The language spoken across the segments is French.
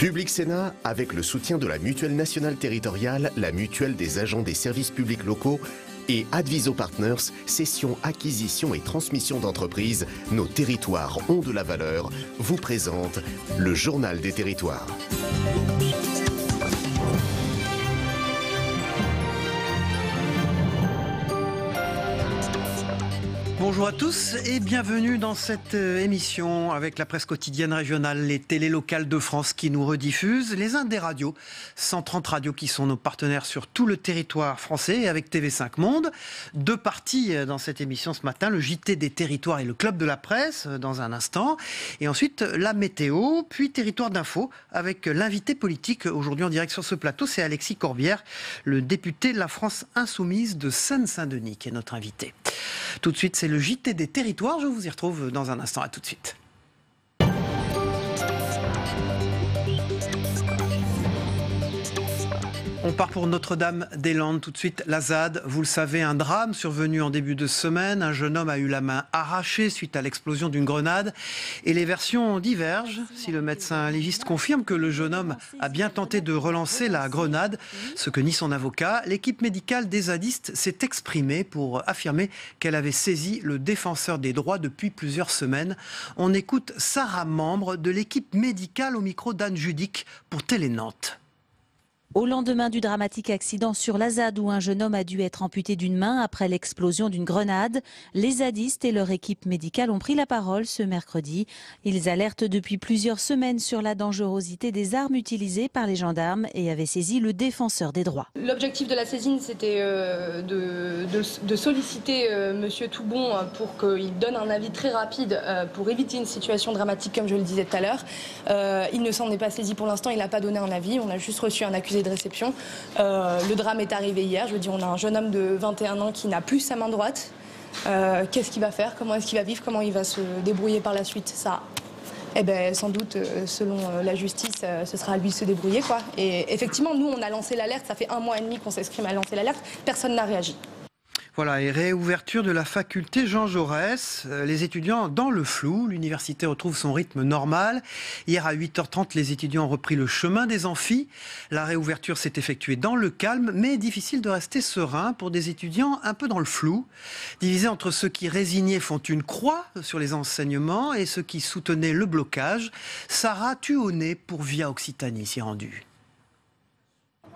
Public Sénat, avec le soutien de la Mutuelle nationale territoriale, la Mutuelle des agents des services publics locaux et Adviso Partners, cession, acquisition et transmission d'entreprises, nos territoires ont de la valeur, vous présente le Journal des territoires. Bonjour à tous et bienvenue dans cette émission avec la presse quotidienne régionale, les télés locales de France qui nous rediffusent, les Indes des radios, 130 radios qui sont nos partenaires sur tout le territoire français et avec TV5 Monde. Deux parties dans cette émission ce matin, le JT des territoires et le Club de la presse dans un instant. Et ensuite la météo, puis Territoire d'info avec l'invité politique aujourd'hui en direct sur ce plateau, c'est Alexis Corbière, le député de la France Insoumise de Seine-Saint-Denis qui est notre invité. Tout de suite, c'est le JT des territoires. Je vous y retrouve dans un instant. À tout de suite. On part pour Notre-Dame-des-Landes. Tout de suite, la ZAD. Vous le savez, un drame survenu en début de semaine. Un jeune homme a eu la main arrachée suite à l'explosion d'une grenade. Et les versions divergent. Si le médecin légiste confirme que le jeune homme a bien tenté de relancer la grenade, ce que nie son avocat, l'équipe médicale des zadistes s'est exprimée pour affirmer qu'elle avait saisi le défenseur des droits depuis plusieurs semaines. On écoute Sarah, membre de l'équipe médicale au micro d'Anne Judic pour Télé Nantes. Au lendemain du dramatique accident sur la ZAD où un jeune homme a dû être amputé d'une main après l'explosion d'une grenade, les zadistes et leur équipe médicale ont pris la parole ce mercredi. Ils alertent depuis plusieurs semaines sur la dangerosité des armes utilisées par les gendarmes et avaient saisi le défenseur des droits. L'objectif de la saisine, c'était de solliciter Monsieur Toubon pour qu'il donne un avis très rapide pour éviter une situation dramatique, comme je le disais tout à l'heure. Il ne s'en est pas saisi pour l'instant, il n'a pas donné un avis, on a juste reçu un accusé de réception. Le drame est arrivé hier. Je veux dire, on a un jeune homme de 21 ans qui n'a plus sa main droite. Qu'est-ce qu'il va faire? Comment est-ce qu'il va vivre? Comment il va se débrouiller par la suite? Ça, sans doute, selon la justice, ce sera à lui de se débrouiller, quoi. Et effectivement, nous, on a lancé l'alerte. Ça fait 1 mois et demi qu'on s'exprime à lancer l'alerte. Personne n'a réagi. Voilà, et réouverture de la faculté Jean Jaurès. Les étudiants dans le flou, l'université retrouve son rythme normal. Hier à 8h30, les étudiants ont repris le chemin des amphis. La réouverture s'est effectuée dans le calme, mais difficile de rester serein pour des étudiants un peu dans le flou. Divisés entre ceux qui résignés font une croix sur les enseignements et ceux qui soutenaient le blocage. Sarah Thuonnet pour Via Occitanie s'y est rendue.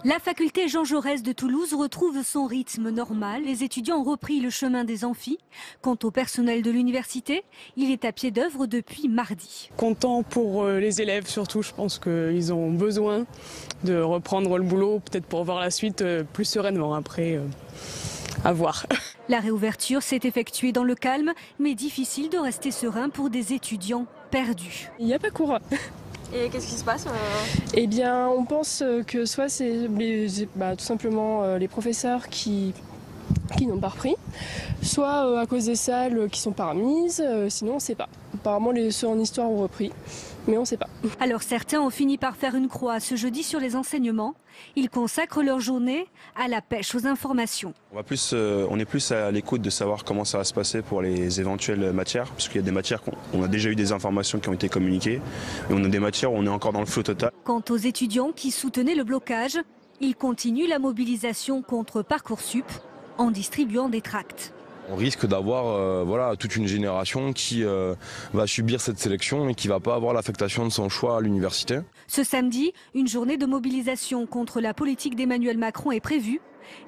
La faculté Jean Jaurès de Toulouse retrouve son rythme normal. Les étudiants ont repris le chemin des amphis. Quant au personnel de l'université, il est à pied d'œuvre depuis mardi. Content pour les élèves surtout, je pense qu'ils ont besoin de reprendre le boulot, peut-être pour voir la suite plus sereinement après, à voir. La réouverture s'est effectuée dans le calme, mais difficile de rester serein pour des étudiants perdus. Il n'y a pas cours. Et qu'est-ce qui se passe? Eh bien, on pense que soit c'est tout simplement les professeurs qui n'ont pas repris, soit à cause des salles qui sont pas remises, sinon on ne sait pas. Apparemment, ceux en histoire ont repris, mais on ne sait pas. Alors certains ont fini par faire une croix ce jeudi sur les enseignements. Ils consacrent leur journée à la pêche aux informations. On est plus à l'écoute de savoir comment ça va se passer pour les éventuelles matières, parce qu'il y a des matières on a déjà eu des informations qui ont été communiquées, et on a des matières où on est encore dans le flou total. Quant aux étudiants qui soutenaient le blocage, ils continuent la mobilisation contre Parcoursup en distribuant des tracts. On risque d'avoir toute une génération qui va subir cette sélection et qui ne va pas avoir l'affectation de son choix à l'université. Ce samedi, une journée de mobilisation contre la politique d'Emmanuel Macron est prévue.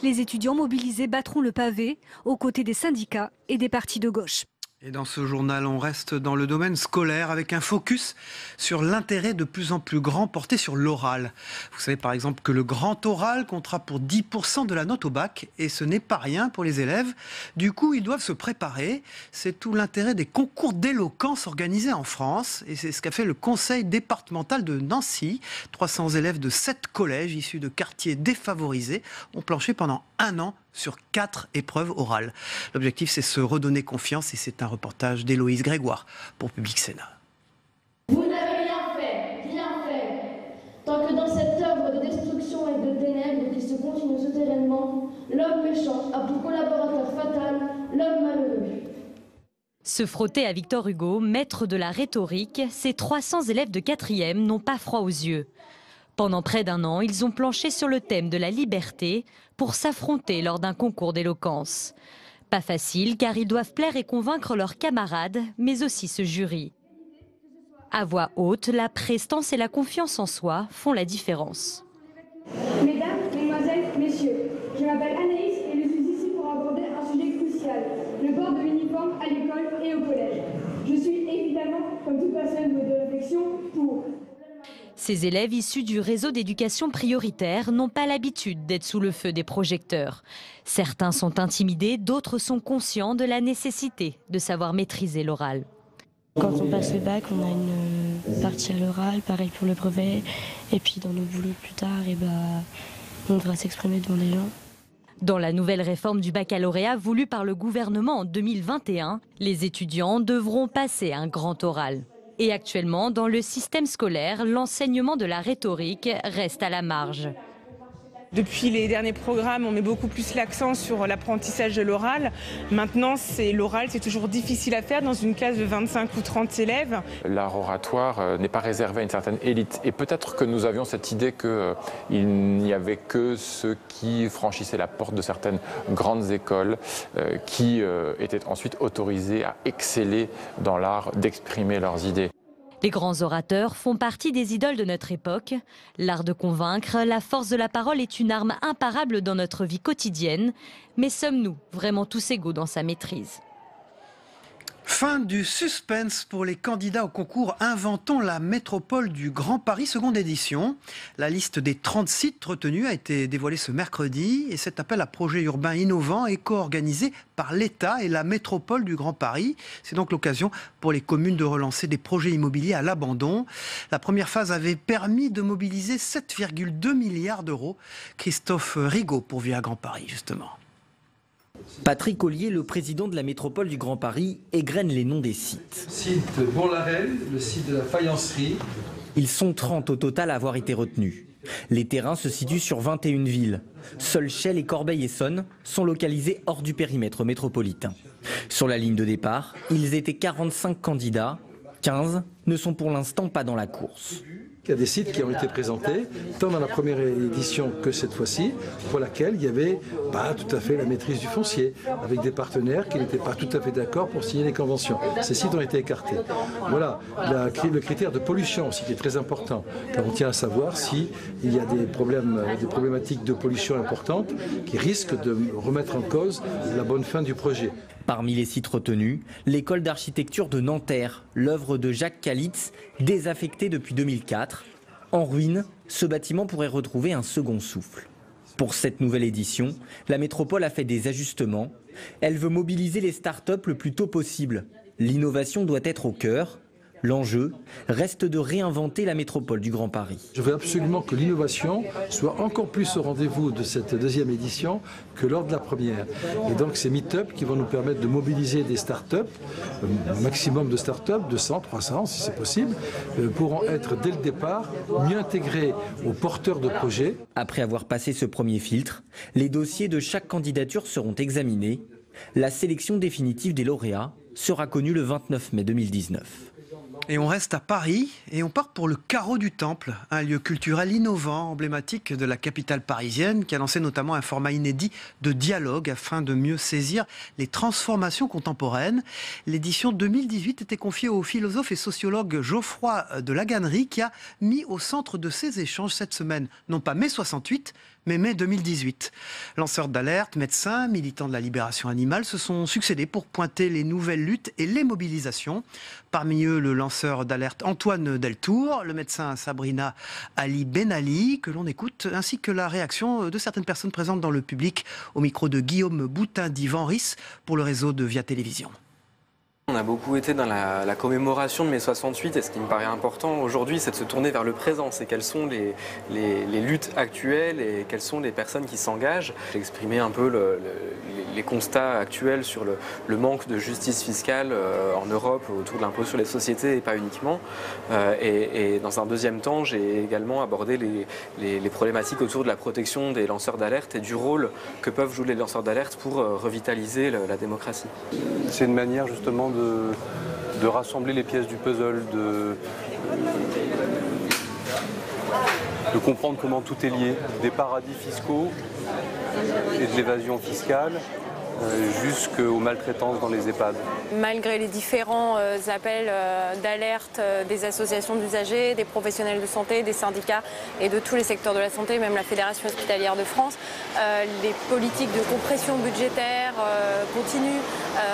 Les étudiants mobilisés battront le pavé aux côtés des syndicats et des partis de gauche. Et dans ce journal, on reste dans le domaine scolaire avec un focus sur l'intérêt de plus en plus grand porté sur l'oral. Vous savez par exemple que le grand oral comptera pour 10% de la note au bac et ce n'est pas rien pour les élèves. Du coup, ils doivent se préparer. C'est tout l'intérêt des concours d'éloquence organisés en France et c'est ce qu'a fait le conseil départemental de Nancy. 300 élèves de 7 collèges issus de quartiers défavorisés ont planché pendant 1 an sur 4 épreuves orales. L'objectif, c'est se redonner confiance et c'est un reportage d'Héloïse Grégoire pour Public Sénat. Vous n'avez rien fait. Tant que dans cette œuvre de destruction et de ténèbres qui se continue souterrainement, l'homme méchant a pour collaborateur fatal l'homme malheureux. Se frotter à Victor Hugo, maître de la rhétorique, ces 300 élèves de 4e n'ont pas froid aux yeux. Pendant près d'1 an, ils ont planché sur le thème de la liberté pour s'affronter lors d'un concours d'éloquence. Pas facile car ils doivent plaire et convaincre leurs camarades, mais aussi ce jury. À voix haute, la prestance et la confiance en soi font la différence. Mesdames, mesdemoiselles, messieurs, je m'appelle Anaïs et je suis ici pour aborder un sujet crucial, le port de l'uniforme à l'école et au collège. Je suis évidemment, comme toute personne de réflexion, pour. Ces élèves issus du réseau d'éducation prioritaire n'ont pas l'habitude d'être sous le feu des projecteurs. Certains sont intimidés, d'autres sont conscients de la nécessité de savoir maîtriser l'oral. Quand on passe le bac, on a une partie à l'oral, pareil pour le brevet. Et puis dans nos boulots plus tard, on devra s'exprimer devant les gens. Dans la nouvelle réforme du baccalauréat voulue par le gouvernement en 2021, les étudiants devront passer un grand oral. Et actuellement, dans le système scolaire, l'enseignement de la rhétorique reste à la marge. Depuis les derniers programmes, on met beaucoup plus l'accent sur l'apprentissage de l'oral. Maintenant, l'oral, c'est toujours difficile à faire dans une classe de 25 ou 30 élèves. L'art oratoire n'est pas réservé à une certaine élite. Et peut-être que nous avions cette idée qu'il n'y avait que ceux qui franchissaient la porte de certaines grandes écoles qui étaient ensuite autorisés à exceller dans l'art d'exprimer leurs idées. Les grands orateurs font partie des idoles de notre époque. L'art de convaincre, la force de la parole est une arme imparable dans notre vie quotidienne. Mais sommes-nous vraiment tous égaux dans sa maîtrise ? Fin du suspense pour les candidats au concours Inventons la métropole du Grand Paris, seconde édition. La liste des 30 sites retenus a été dévoilée ce mercredi et cet appel à projets urbains innovants est co-organisé par l'État et la métropole du Grand Paris. C'est donc l'occasion pour les communes de relancer des projets immobiliers à l'abandon. La première phase avait permis de mobiliser 7,2 milliards d'euros. Christophe Rigaud pour Via Grand Paris, justement. Patrick Ollier, le président de la métropole du Grand Paris, égrène les noms des sites. Site Bourg-la-Reine, le site de la faïencerie. Ils sont 30 au total à avoir été retenus. Les terrains se situent sur 21 villes. Seuls Chelles et Corbeil-Essonnes sont localisés hors du périmètre métropolitain. Sur la ligne de départ, ils étaient 45 candidats. 15 ne sont pour l'instant pas dans la course. Il y a des sites qui ont été présentés, tant dans la première édition que cette fois-ci, pour laquelle il n'y avait pas tout à fait la maîtrise du foncier, avec des partenaires qui n'étaient pas tout à fait d'accord pour signer les conventions. Ces sites ont été écartés. Voilà, le critère de pollution aussi qui est très important, car on tient à savoir s'il y a des problématiques de pollution importantes qui risquent de remettre en cause la bonne fin du projet. Parmi les sites retenus, l'école d'architecture de Nanterre, l'œuvre de Jacques Calitz, désaffectée depuis 2004. En ruine, ce bâtiment pourrait retrouver un second souffle. Pour cette nouvelle édition, la métropole a fait des ajustements. Elle veut mobiliser les start-up le plus tôt possible. L'innovation doit être au cœur. L'enjeu reste de réinventer la métropole du Grand Paris. Je veux absolument que l'innovation soit encore plus au rendez-vous de cette deuxième édition que lors de la première. Et donc ces meet-up qui vont nous permettre de mobiliser des start-up, un maximum de start-up, 200, 300 si c'est possible, pourront être dès le départ mieux intégrés aux porteurs de projets. Après avoir passé ce premier filtre, les dossiers de chaque candidature seront examinés. La sélection définitive des lauréats sera connue le 29 mai 2019. Et on reste à Paris et on part pour le Carreau du Temple, un lieu culturel innovant, emblématique de la capitale parisienne, qui a lancé notamment un format inédit de dialogue afin de mieux saisir les transformations contemporaines. L'édition 2018 était confiée au philosophe et sociologue Geoffroy de Laganerie, qui a mis au centre de ces échanges cette semaine, non pas mai 68, mais mai 2018. Lanceurs d'alerte, médecins, militants de la libération animale se sont succédés pour pointer les nouvelles luttes et les mobilisations. Parmi eux, le lanceur d'alerte Antoine Deltour, le médecin Sabrina Ali Benali, que l'on écoute, ainsi que la réaction de certaines personnes présentes dans le public au micro de Guillaume Boutin d'Yvan Ris pour le réseau de Via Télévision. On a beaucoup été dans la commémoration de mai 68 et ce qui me paraît important aujourd'hui, c'est de se tourner vers le présent. C'est quelles sont les luttes actuelles et quelles sont les personnes qui s'engagent. J'ai exprimé un peu les constats actuels sur le manque de justice fiscale en Europe autour de l'impôt sur les sociétés et pas uniquement. Et dans un deuxième temps, j'ai également abordé les problématiques autour de la protection des lanceurs d'alerte et du rôle que peuvent jouer les lanceurs d'alerte pour revitaliser la démocratie. C'est une manière justement de rassembler les pièces du puzzle, de comprendre comment tout est lié, des paradis fiscaux et de l'évasion fiscale jusqu'aux maltraitances dans les EHPAD. Malgré les différents appels d'alerte des associations d'usagers, des professionnels de santé, des syndicats et de tous les secteurs de la santé, même la Fédération hospitalière de France, les politiques de compression budgétaire continuent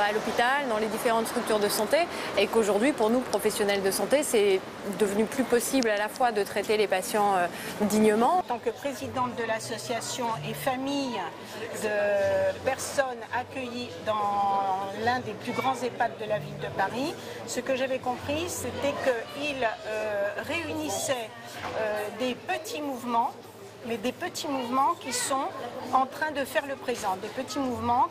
à l'hôpital, dans les différentes structures de santé, et qu'aujourd'hui, pour nous, professionnels de santé, c'est devenu plus possible à la fois de traiter les patients dignement. En tant que présidente de l'association et famille de personnes accueillis dans l'un des plus grands EHPAD de la ville de Paris, ce que j'avais compris, c'était qu'il réunissait des petits mouvements, mais des petits mouvements qui sont en train de faire le présent, des petits mouvements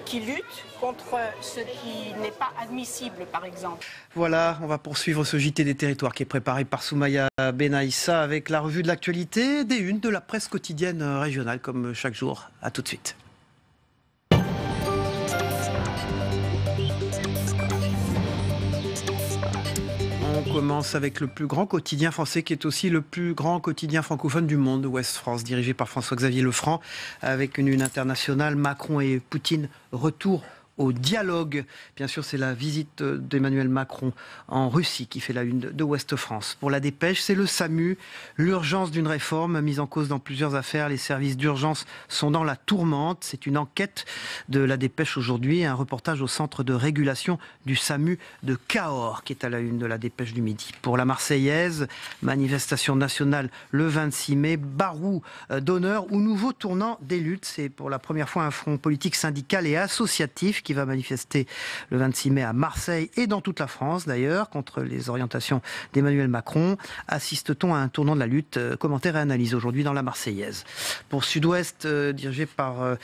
qui luttent contre ce qui n'est pas admissible, par exemple. Voilà, on va poursuivre ce JT des territoires qui est préparé par Soumaya Benaïssa avec la revue de l'actualité des unes de la presse quotidienne régionale, comme chaque jour. À tout de suite. On commence avec le plus grand quotidien français qui est aussi le plus grand quotidien francophone du monde, Ouest France, dirigé par François-Xavier Lefranc, avec une internationale, Macron et Poutine, retour au dialogue. Bien sûr, c'est la visite d'Emmanuel Macron en Russie qui fait la une de Ouest France. Pour la Dépêche, c'est le SAMU, l'urgence d'une réforme mise en cause dans plusieurs affaires. Les services d'urgence sont dans la tourmente. C'est une enquête de la Dépêche aujourd'hui, un reportage au centre de régulation du SAMU de Cahors qui est à la une de la Dépêche du midi. Pour la Marseillaise, manifestation nationale le 26 mai, Barou d'honneur ou nouveau tournant des luttes. C'est pour la première fois un front politique syndical et associatif qui va manifester le 26 mai à Marseille et dans toute la France d'ailleurs contre les orientations d'Emmanuel Macron. Assiste-t-on à un tournant de la lutte? Commentaire et analyse aujourd'hui dans la Marseillaise. Pour Sud-Ouest, dirigé par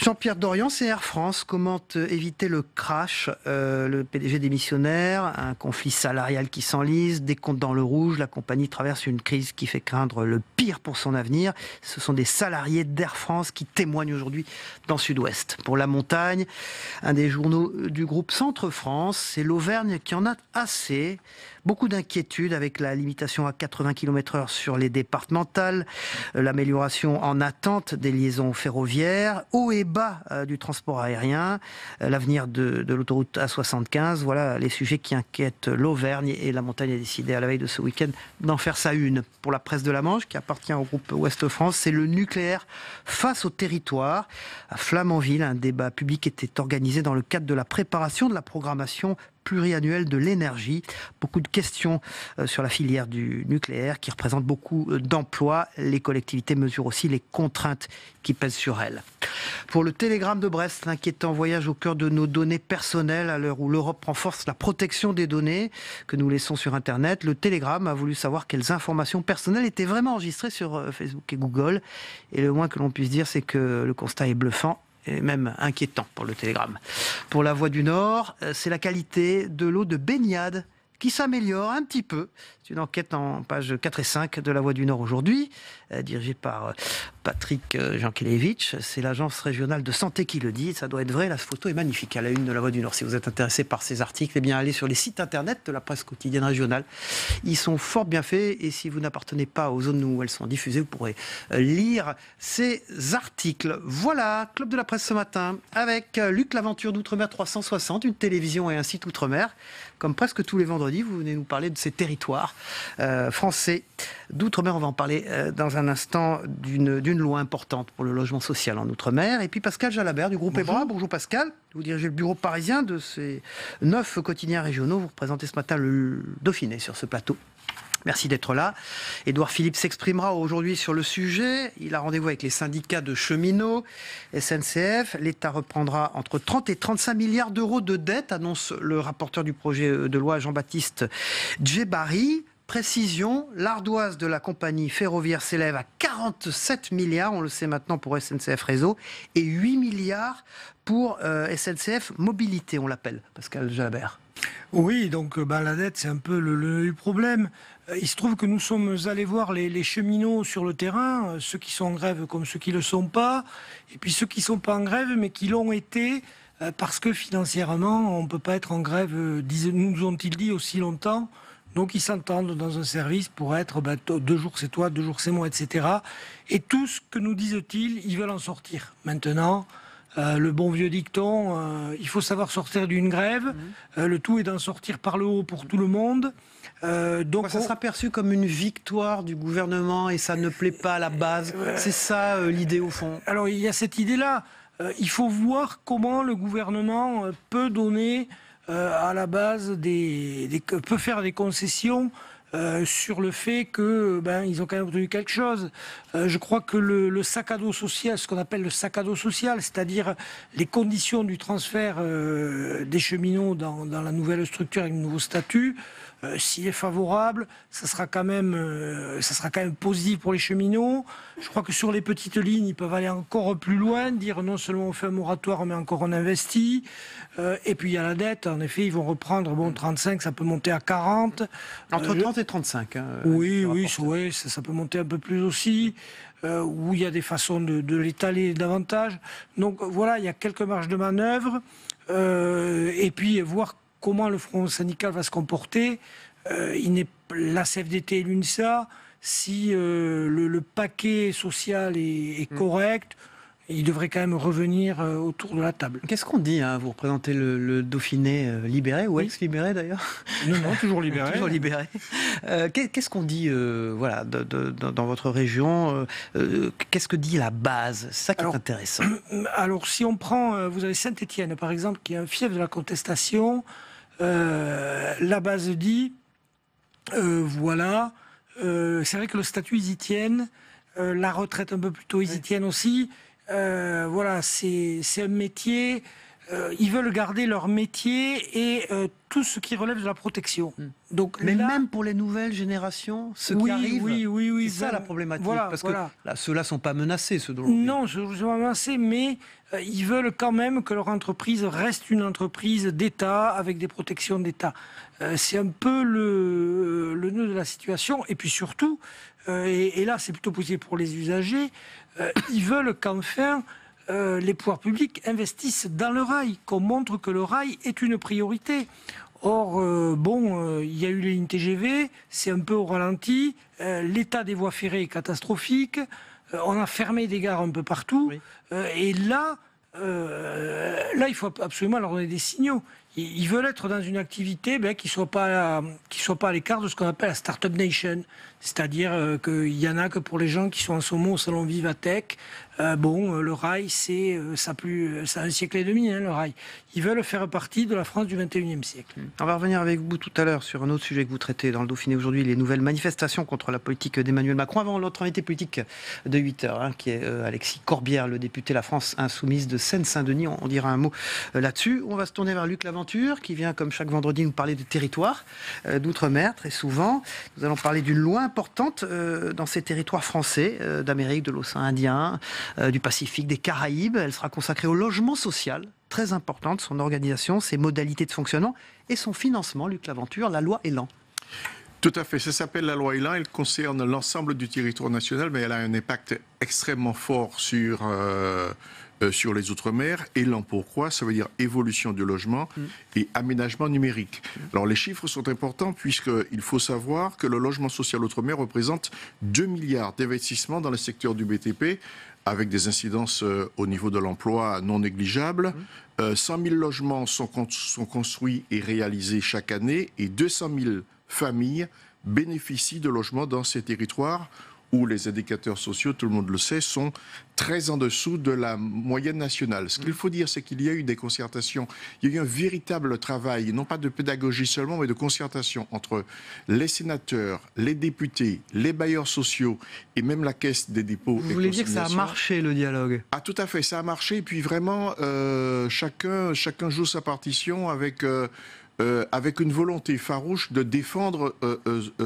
Jean-Pierre Dorian, c'est Air France. Comment éviter le crash? Le PDG démissionnaire, un conflit salarial qui s'enlise, des comptes dans le rouge. La compagnie traverse une crise qui fait craindre le pire pour son avenir. Ce sont des salariés d'Air France qui témoignent aujourd'hui dans Sud-Ouest. Pour la montagne, un des journaux du groupe Centre-France, c'est l'Auvergne qui en a assez. Beaucoup d'inquiétudes avec la limitation à 80 km/h sur les départementales, l'amélioration en attente des liaisons ferroviaires, haut et bas du transport aérien, l'avenir de l'autoroute A75. Voilà les sujets qui inquiètent l'Auvergne et la montagne a décidé à la veille de ce week-end d'en faire sa une. Pour la presse de la Manche, qui appartient au groupe Ouest France, c'est le nucléaire face au territoire. À Flamanville, un débat public était organisé dans le cadre de la préparation de la programmation pluriannuelle de l'énergie. Beaucoup de questions sur la filière du nucléaire qui représente beaucoup d'emplois. Les collectivités mesurent aussi les contraintes qui pèsent sur elles. Pour le Télégramme de Brest, l'inquiétant voyage au cœur de nos données personnelles à l'heure où l'Europe renforce la protection des données que nous laissons sur Internet. Le Télégramme a voulu savoir quelles informations personnelles étaient vraiment enregistrées sur Facebook et Google. Et le moins que l'on puisse dire, c'est que le constat est bluffant et même inquiétant pour le Télégramme. Pour la Voix du Nord, c'est la qualité de l'eau de baignade qui s'améliore un petit peu. C'est une enquête en pages 4 et 5 de la Voix du Nord aujourd'hui, dirigée par Patrick Jankelevitch. C'est l'agence régionale de santé qui le dit. Ça doit être vrai, la photo est magnifique à la une de la Voix du Nord. Si vous êtes intéressé par ces articles, eh bien allez sur les sites internet de la presse quotidienne régionale. Ils sont fort bien faits et si vous n'appartenez pas aux zones où elles sont diffusées, vous pourrez lire ces articles. Voilà, Club de la Presse ce matin avec Luc L'Aventure d'Outre-mer 360, une télévision et un site Outre-mer. Comme presque tous les vendredis, vous venez nous parler de ces territoires français d'Outre-mer. On va en parler dans un instant d'une loi importante pour le logement social en Outre-mer. Et puis Pascal Jalabert du groupe EBRA. Bonjour Pascal, vous dirigez le bureau parisien de ces 9 quotidiens régionaux. Vous représentez ce matin le Dauphiné sur ce plateau. Merci d'être là. Édouard Philippe s'exprimera aujourd'hui sur le sujet. Il a rendez-vous avec les syndicats de cheminots, SNCF. L'État reprendra entre 30 et 35 milliards d'euros de dettes, annonce le rapporteur du projet de loi Jean-Baptiste Djebari. Précision, l'ardoise de la compagnie ferroviaire s'élève à 47 milliards, on le sait maintenant pour SNCF Réseau, et 8 milliards pour SNCF Mobilité, on l'appelle, Pascal Jalabert. Oui, donc la dette, c'est un peu le problème. Il se trouve que nous sommes allés voir les cheminots sur le terrain, ceux qui sont en grève comme ceux qui ne le sont pas, et puis ceux qui ne sont pas en grève mais qui l'ont été parce que financièrement, on ne peut pas être en grève, nous ont-ils dit, aussi longtemps. Donc ils s'entendent dans un service pour être 2 jours c'est toi, 2 jours c'est moi, etc. Et tout ce que nous disent-ils, ils veulent en sortir. Maintenant, le bon vieux dicton, il faut savoir sortir d'une grève. Le tout est d'en sortir par le haut pour tout le monde. Donc ça sera perçu comme une victoire du gouvernement et ça ne plaît pas à la base. C'est ça l'idée au fond. Alors il y a cette idée-là. Il faut voir comment le gouvernement peut donner à la base peut faire des concessions sur le fait que ils ont quand même obtenu quelque chose. Je crois que le sac à dos social, ce qu'on appelle le sac à dos social, c'est-à-dire les conditions du transfert des cheminots dans la nouvelle structure avec le nouveau statut, s'il est favorable, ça sera quand même positif pour les cheminots. Je crois que sur les petites lignes, ils peuvent aller encore plus loin, dire non seulement on fait un moratoire, mais encore on investit. Et puis il y a la dette, en effet, ils vont reprendre 35, ça peut monter à 40. Entre 30 et 35. Oui, ça peut monter un peu plus aussi. Où il y a des façons de l'étaler davantage. Donc voilà, il y a quelques marges de manœuvre. Et puis voir comment le front syndical va se comporter. La CFDT et l'UNSA, si le paquet social est correct, il devrait quand même revenir autour de la table. Qu'est-ce qu'on dit, vous représentez le Dauphiné libéré, ou ex-libéré d'ailleurs? Non, toujours libéré. Toujours libéré. Qu'est-ce qu'on dit dans votre région? Qu'est-ce que dit la base? C'est ça qui est intéressant. Alors si on prend, vous avez Saint-Étienne par exemple, qui est un fief de la contestation, la base dit, c'est vrai que le statut ils y tiennent, la retraite un peu plus tôt ils y tiennent aussi. C'est un métier. Ils veulent garder leur métier et tout ce qui relève de la protection. Donc, même pour les nouvelles générations, ceux qui arrivent, oui, c'est ça la problématique. Parce que ceux-là ne sont pas menacés, ceux dont non, ceux ne sont pas menacés, mais ils veulent quand même que leur entreprise reste une entreprise d'État avec des protections d'État. C'est un peu le nœud de la situation. Et puis surtout, et là c'est plutôt possible pour les usagers, ils veulent qu'enfin les pouvoirs publics investissent dans le rail, qu'on montre que le rail est une priorité. Or, il y a eu les lignes TGV, c'est un peu au ralenti, l'état des voies ferrées est catastrophique, on a fermé des gares un peu partout, et là, il faut absolument leur donner des signaux. Ils veulent être dans une activité qui soit pas à l'écart de ce qu'on appelle la Startup Nation. C'est-à-dire qu'il y en a que pour les gens qui sont en ce moment au salon Vivatech. Le rail, ça a un siècle et demi, le rail. Ils veulent faire partie de la France du 21e siècle. On va revenir avec vous tout à l'heure sur un autre sujet que vous traitez dans le Dauphiné aujourd'hui, les nouvelles manifestations contre la politique d'Emmanuel Macron. Avant l'autre invité politique de 8h, qui est Alexis Corbière, le député La France Insoumise de Seine-Saint-Denis. On dira un mot là-dessus. On va se tourner vers Luc Laventure, qui vient comme chaque vendredi nous parler de territoire d'outre-mer, très souvent. Nous allons parler d'une loi importante dans ces territoires français, d'Amérique, de l'océan Indien, du Pacifique, des Caraïbes. Elle sera consacrée au logement social, très importante, son organisation, ses modalités de fonctionnement et son financement. Luc Laventure, la loi Elan. Tout à fait, ça s'appelle la loi Elan, elle concerne l'ensemble du territoire national, mais elle a un impact extrêmement fort sur les Outre-mer. Elan, pourquoi? Ça veut dire évolution du logement et aménagement numérique. Alors les chiffres sont importants puisqu'il faut savoir que le logement social Outre-mer représente 2 milliards d'investissements dans le secteur du BTP, avec des incidences au niveau de l'emploi non négligeables. 100 000 logements sont construits et réalisés chaque année et 200 000 familles bénéficient de logements dans ces territoires où les indicateurs sociaux, tout le monde le sait, sont très en dessous de la moyenne nationale. Ce qu'il faut dire, c'est qu'il y a eu des concertations, il y a eu un véritable travail, non pas de pédagogie seulement, mais de concertation entre les sénateurs, les députés, les bailleurs sociaux et même la Caisse des dépôts. Vous voulez dire que ça a marché, le dialogue? Ah, tout à fait, ça a marché. Et puis vraiment, chacun joue sa partition avec une volonté farouche de défendre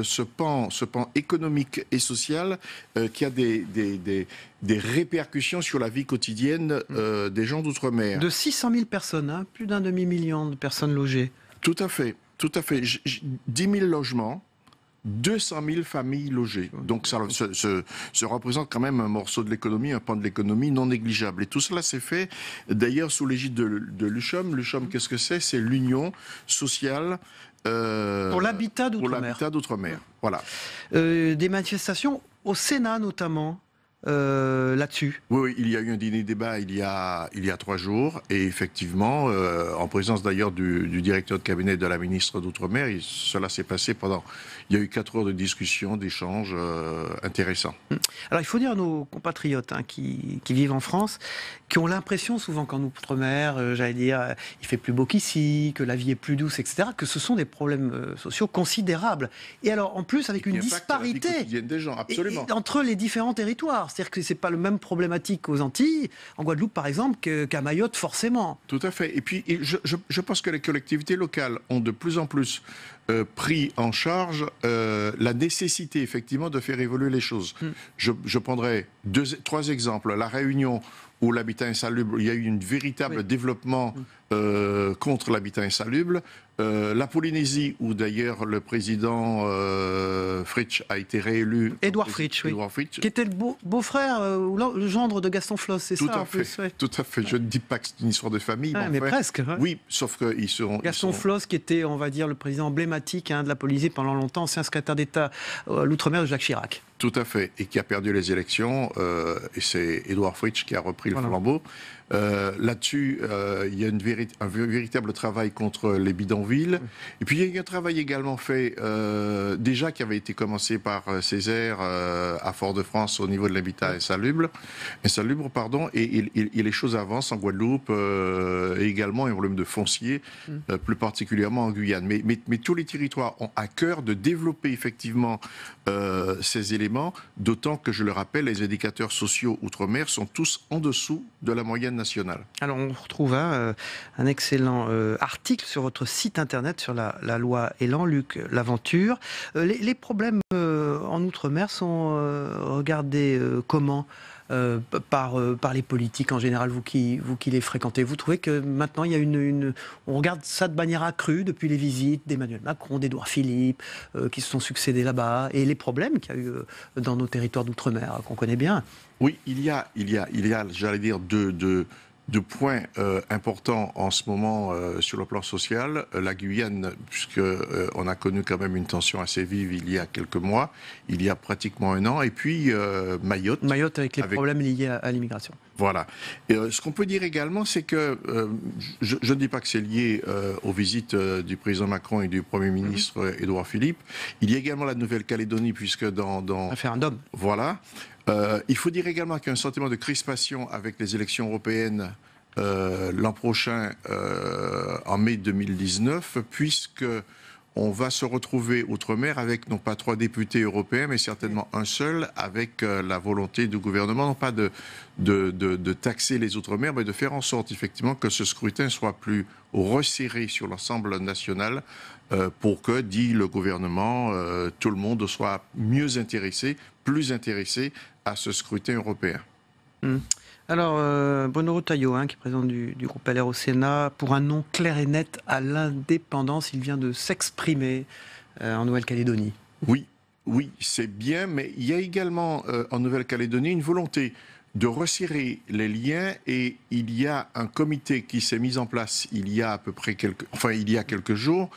ce pan économique et social qui a des répercussions sur la vie quotidienne des gens d'outre-mer. De 600 000 personnes, plus d'1 demi-million de personnes logées. Tout à fait. 10 000 logements 200 000 familles logées. Donc ça représente quand même un morceau de l'économie, un pan de l'économie non négligeable. Et tout cela s'est fait d'ailleurs sous l'égide de l'UCHOM. L'UCHOM, qu'est-ce que c'est? C'est l'Union sociale pour l'habitat d'outre-mer. Voilà. Des manifestations au Sénat notamment. Là-dessus. Oui, il y a eu un dîner-débat il y a 3 jours et effectivement, en présence d'ailleurs du directeur de cabinet de la ministre d'Outre-mer, cela s'est passé il y a eu 4 heures de discussion, d'échanges intéressants. Alors il faut dire à nos compatriotes qui vivent en France, qui ont l'impression souvent qu'en Outre-mer, j'allais dire, il fait plus beau qu'ici, que la vie est plus douce, etc., que ce sont des problèmes sociaux considérables. Et alors en plus avec une disparité des gens, absolument. Entre les différents territoires. C'est-à-dire que ce n'est pas le même problématique aux Antilles, en Guadeloupe par exemple, qu'à Mayotte forcément. Tout à fait. Et puis je pense que les collectivités locales ont de plus en plus pris en charge la nécessité effectivement de faire évoluer les choses. Je prendrai 3 exemples. La Réunion, où l'habitat insalubre, il y a eu un véritable développement contre l'habitat insalubre. La Polynésie, où d'ailleurs le président Fritsch a été réélu. Édouard Fritsch, qui était le beau-frère ou le gendre de Gaston Floss, c'est ça? Tout à fait. Je ne dis pas que c'est une histoire de famille. Mais presque. Oui, sauf qu'ils seront... Gaston Floss, qui était, on va dire, le président emblématique de la Polynésie pendant longtemps, ancien secrétaire d'État à l'Outre-mer de Jacques Chirac. Tout à fait, et qui a perdu les élections, et c'est Édouard Fritsch qui a repris le flambeau. Là-dessus, il y a un véritable travail contre les bidonvilles. Et puis il y a eu un travail également fait, déjà qui avait été commencé par Césaire à Fort-de-France au niveau de l'habitat insalubre, et les choses avancent en Guadeloupe et également un problème de foncier, plus particulièrement en Guyane. Mais tous les territoires ont à cœur de développer effectivement ces éléments, d'autant que, je le rappelle, les indicateurs sociaux outre-mer sont tous en dessous de la moyenne nationale. Alors on retrouve un excellent article sur votre site internet sur la loi Elan, Luc Laventure. Les problèmes en outre-mer sont regardés comment par les politiques en général, vous qui les fréquentez? Vous trouvez que maintenant il y a on regarde ça de manière accrue depuis les visites d'Emmanuel Macron, d'Édouard Philippe, qui se sont succédés là-bas, et les problèmes qu'il y a eu dans nos territoires d'outre-mer qu'on connaît bien? Oui, il y a, j'allais dire, deux points importants en ce moment sur le plan social. La Guyane, puisqu'on a connu quand même une tension assez vive il y a quelques mois, il y a pratiquement 1 an, et puis Mayotte. Mayotte avec les problèmes liés à l'immigration. Voilà. Et, ce qu'on peut dire également, c'est que, je ne dis pas que c'est lié aux visites du président Macron et du Premier ministre Édouard Philippe, il y a également la Nouvelle-Calédonie, puisque dans... Référendum. Voilà. Il faut dire également qu'il y a un sentiment de crispation avec les élections européennes l'an prochain, en mai 2019, puisque on va se retrouver outre-mer avec non pas 3 députés européens, mais certainement un seul, avec la volonté du gouvernement, non pas de taxer les outre-mer, mais de faire en sorte effectivement que ce scrutin soit plus resserré sur l'ensemble national, pour que, dit le gouvernement, tout le monde soit mieux intéressé, plus intéressé à ce scrutin européen. Alors, Bruno Retailleau, qui est président du groupe LR au Sénat, pour un non clair et net à l'indépendance, il vient de s'exprimer en Nouvelle-Calédonie. Oui, c'est bien, mais il y a également en Nouvelle-Calédonie une volonté de resserrer les liens, et il y a un comité qui s'est mis en place il y a à peu près quelques jours,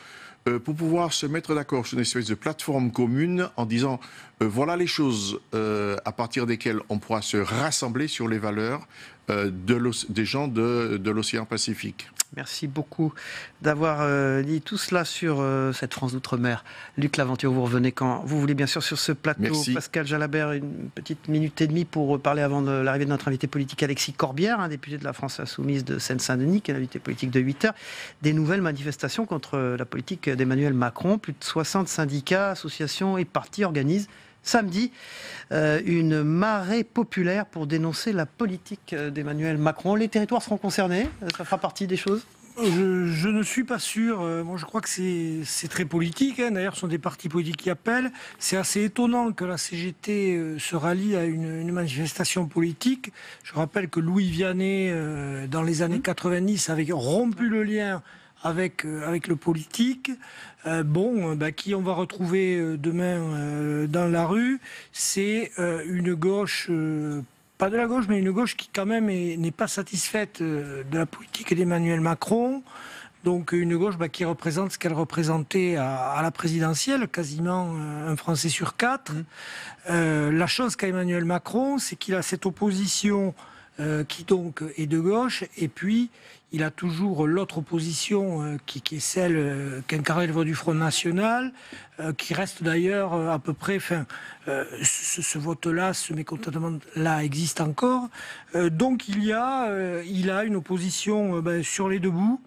pour pouvoir se mettre d'accord sur une espèce de plateforme commune en disant voilà les choses à partir desquelles on pourra se rassembler sur les valeurs des gens de l'océan Pacifique. Merci beaucoup d'avoir dit tout cela sur cette France d'outre-mer. Luc Laventure, vous revenez quand vous voulez, bien sûr, sur ce plateau. Merci. Pascal Jalabert, une petite minute et demie pour parler avant l'arrivée de notre invité politique Alexis Corbière, député de la France Insoumise de Seine-Saint-Denis, qui est l'invité politique de 8 heures. Des nouvelles manifestations contre la politique d'Emmanuel Macron. Plus de 60 syndicats, associations et partis organisent samedi une marée populaire pour dénoncer la politique d'Emmanuel Macron. Les territoires seront concernés? Ça fera partie des choses? Je ne suis pas sûr. Moi, je crois que c'est très politique. D'ailleurs, ce sont des partis politiques qui appellent. C'est assez étonnant que la CGT se rallie à une manifestation politique. Je rappelle que Louis Vianney, dans les années 90, avait rompu le lien avec le politique. Qui on va retrouver demain dans la rue, c'est une gauche, pas de la gauche, mais une gauche qui quand même n'est pas satisfaite de la politique d'Emmanuel Macron. Donc une gauche qui représente ce qu'elle représentait à la présidentielle, quasiment un Français sur 4. La chose qu'a Emmanuel Macron, c'est qu'il a cette opposition qui donc est de gauche, et puis il a toujours l'autre opposition qui est celle qu'incarne le vote du Front National, qui reste d'ailleurs à peu près... ce vote-là, ce mécontentement-là existe encore. Donc il a une opposition sur les deux bouts,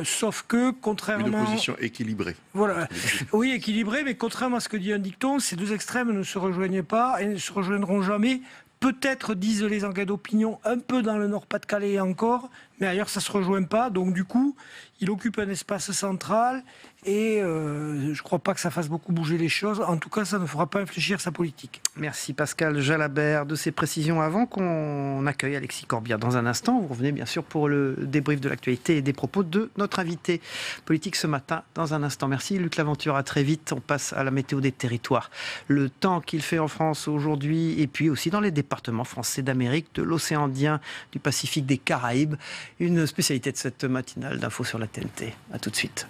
sauf que contrairement... Une opposition équilibrée. Voilà. Oui, équilibrée, mais contrairement à ce que dit un dicton, ces deux extrêmes ne se rejoignent pas et ne se rejoindront jamais. Peut-être, disent les enquêtes d'opinion, un peu dans le Nord-Pas-de-Calais encore, mais ailleurs ça ne se rejoint pas. Donc du coup, il occupe un espace central et je ne crois pas que ça fasse beaucoup bouger les choses. En tout cas, ça ne fera pas infléchir sa politique. Merci Pascal Jalabert de ces précisions. Avant qu'on accueille Alexis Corbière dans un instant, vous revenez bien sûr pour le débrief de l'actualité et des propos de notre invité politique ce matin dans un instant. Merci Luc Laventure, à très vite. On passe à la météo des territoires. Le temps qu'il fait en France aujourd'hui et puis aussi dans les départements français d'Amérique, de l'océan Indien, du Pacifique, des Caraïbes. Une spécialité de cette matinale d'Info sur la TNT. A tout de suite.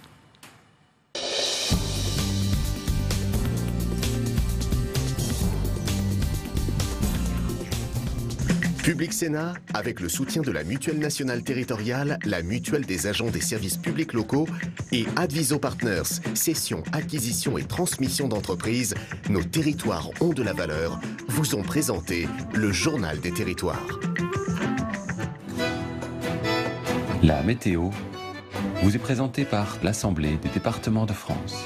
Public Sénat, avec le soutien de la Mutuelle nationale territoriale, la Mutuelle des agents des services publics locaux et Adviso Partners, cession, acquisition et transmission d'entreprises, nos territoires ont de la valeur, vous ont présenté le Journal des territoires. La météo vous est présentée par l'Assemblée des départements de France.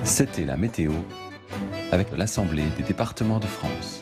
C'était la météo avec l'Assemblée des départements de France.